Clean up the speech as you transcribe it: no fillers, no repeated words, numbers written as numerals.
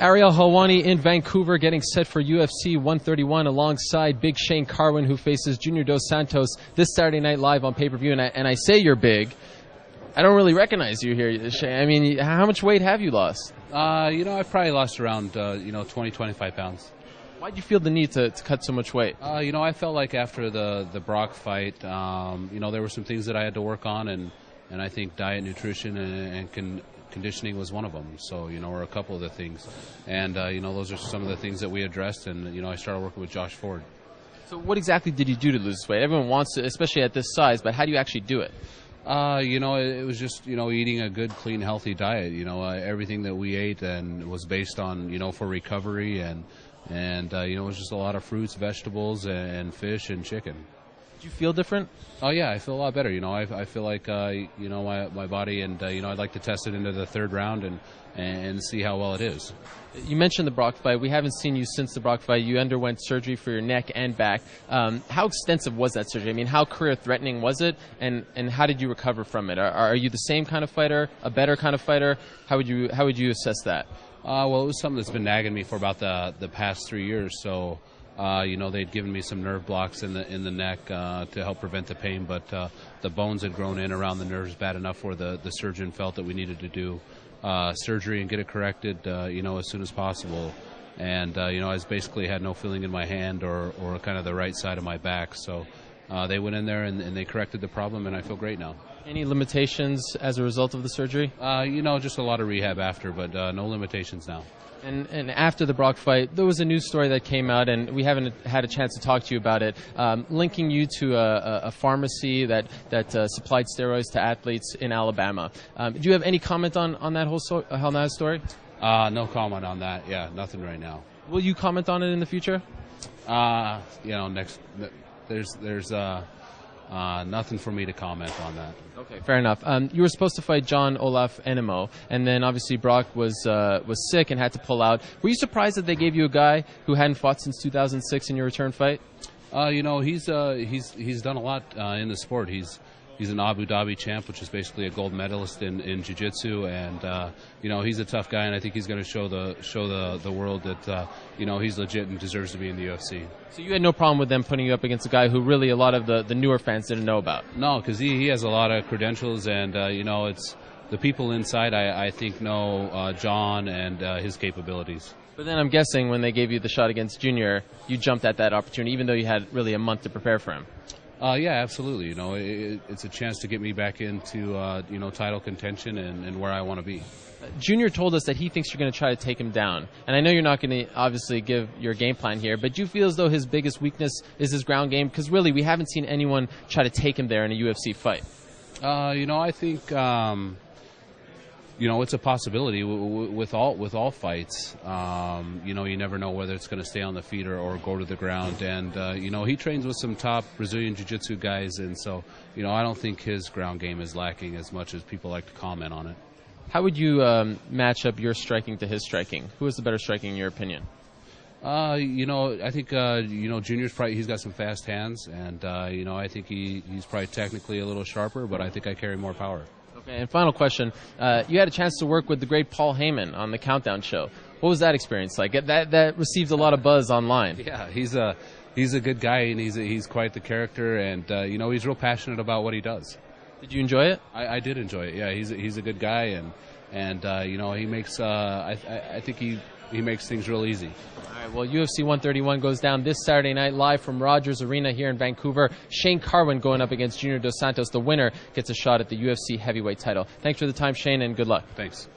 Ariel Helwani in Vancouver getting set for UFC 131 alongside Big Shane Carwin, who faces Junior Dos Santos this Saturday night live on pay-per-view. And I say you're big. I don't really recognize you here, Shane. I mean, how much weight have you lost? I've probably lost around, 20, 25 pounds. Why did you feel the need to cut so much weight? I felt like after the Brock fight, there were some things that I had to work on, and I think diet, nutrition, and conditioning was one of them. So, or a couple of the things. And, those are some of the things that we addressed, and, I started working with Josh Ford. So what exactly did you do to lose weight? Everyone wants to, especially at this size, but how do you actually do it? It was just, eating a good, clean, healthy diet. Everything that we ate and was based on, for recovery, and it was just a lot of fruits, vegetables, and fish and chicken. Do you feel different? Oh, yeah, I feel a lot better. I feel like, my body, and, I'd like to test it into the third round and see how well it is. You mentioned the Brock fight. We haven't seen you since the Brock fight. You underwent surgery for your neck and back. How extensive was that surgery? I mean, how career-threatening was it, and how did you recover from it? Are you the same kind of fighter, a better kind of fighter? How would you assess that? Well, it was something that's been nagging me for about the past 3 years. So, they'd given me some nerve blocks in the neck to help prevent the pain, but the bones had grown in around the nerves bad enough where the surgeon felt that we needed to do surgery and get it corrected, as soon as possible. And, I basically had no feeling in my hand or kind of the right side of my back. So they went in there and they corrected the problem, and I feel great now. Any limitations as a result of the surgery? Just a lot of rehab after, but no limitations now. And after the Brock fight, there was a news story that came out, and we haven't had a chance to talk to you about it, linking you to a pharmacy that supplied steroids to athletes in Alabama. Do you have any comment on that whole story? No comment on that. Yeah, nothing right now. Will you comment on it in the future? There's nothing for me to comment on that. Okay, fair enough. You were supposed to fight John Olaf Enemo, and then obviously Brock was sick and had to pull out. Were you surprised that they gave you a guy who hadn't fought since 2006 in your return fight? He's done a lot in the sport. He's an Abu Dhabi champ, which is basically a gold medalist in jiu-jitsu, and he's a tough guy, and I think he's going to show the world that he's legit and deserves to be in the UFC. So you had no problem with them putting you up against a guy who really a lot of the newer fans didn't know about? No, because he has a lot of credentials, and it's the people inside I think know John and his capabilities. But then I'm guessing when they gave you the shot against Junior, you jumped at that opportunity, even though you had really a month to prepare for him. Yeah, absolutely. It's a chance to get me back into title contention and where I want to be. Junior told us that he thinks you're going to try to take him down. And I know you're not going to obviously give your game plan here, but do you feel as though his biggest weakness is his ground game? Because really, we haven't seen anyone try to take him there in a UFC fight. I think it's a possibility with all fights. You never know whether it's going to stay on the feet or go to the ground. And, he trains with some top Brazilian jiu-jitsu guys. And so, I don't think his ground game is lacking as much as people like to comment on it. How would you match up your striking to his striking? Who is the better striking in your opinion? I think, Junior's probably, he's got some fast hands. And, I think he's probably technically a little sharper, but I think I carry more power. Okay, and final question. You had a chance to work with the great Paul Heyman on the Countdown show. What was that experience like? That received a lot of buzz online. Yeah, he's a good guy, and he's quite the character, and he's real passionate about what he does. Did you enjoy it? I did enjoy it. Yeah, he's a good guy, and he makes I think he makes things real easy. All right, well, UFC 131 goes down this Saturday night live from Rogers Arena here in Vancouver. Shane Carwin going up against Junior Dos Santos. The winner gets a shot at the UFC heavyweight title. Thanks for the time, Shane, and good luck. Thanks.